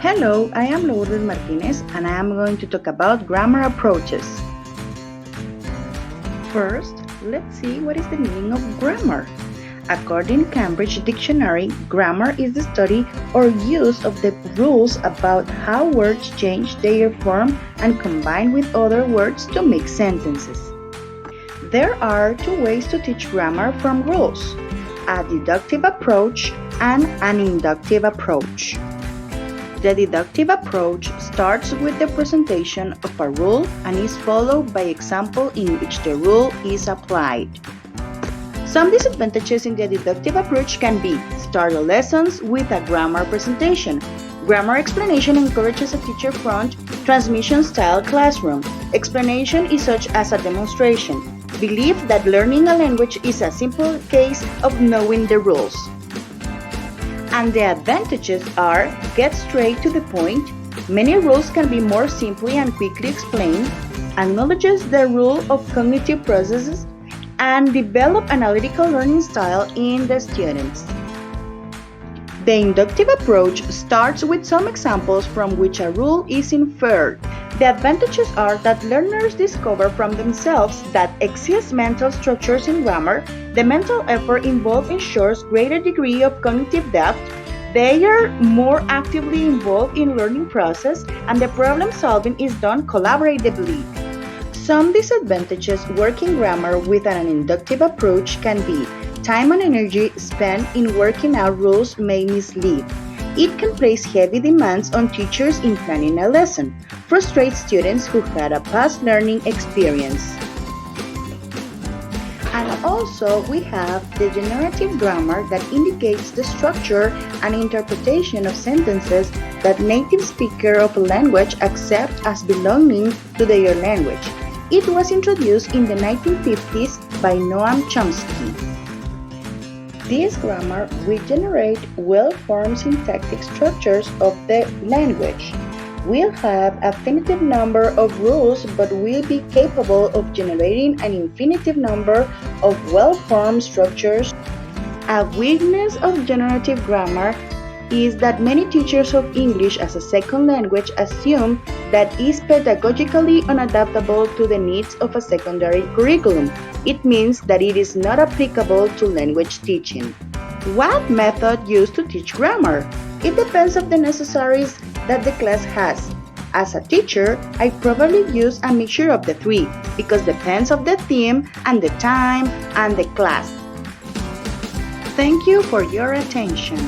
Hello, I am Lourdes Martínez and I am going to talk about grammar approaches. First, let's see what is the meaning of grammar. According to Cambridge Dictionary, grammar is the study or use of the rules about how words change their form and combine with other words to make sentences. There are two ways to teach grammar from rules: a deductive approach and an inductive approach. The deductive approach starts with the presentation of a rule and is followed by example in which the rule is applied. Some disadvantages in the deductive approach can be: start the lessons with a grammar presentation. Grammar explanation encourages a teacher-front, transmission-style classroom. Explanation is such as a demonstration. Believe that learning a language is a simple case of knowing the rules. And the advantages are: get straight to the point, many rules can be more simply and quickly explained, acknowledges the rule of cognitive processes, and develop analytical learning style in the students. The inductive approach starts with some examples from which a rule is inferred. The advantages are that learners discover from themselves that exist mental structures in grammar, the mental effort involved ensures greater degree of cognitive depth, they are more actively involved in learning process, and the problem solving is done collaboratively. Some disadvantages working grammar with an inductive approach can be: time and energy spent in working out rules may mislead. It can place heavy demands on teachers in planning a lesson, frustrate students who had a past learning experience. And also we have the generative grammar that indicates the structure and interpretation of sentences that native speakers of a language accept as belonging to their language. It was introduced in the 1950s by Noam Chomsky. This grammar will generate well-formed syntactic structures of the language, will have a finite number of rules but will be capable of generating an infinite number of well-formed structures. A weakness of generative grammar is that many teachers of English as a second language assume that it is pedagogically unadaptable to the needs of a secondary curriculum. It means that it is not applicable to language teaching. What method used to teach grammar? It depends on the necessaries that the class has. As a teacher, I probably use a mixture of the three because it depends on the theme and the time and the class. Thank you for your attention.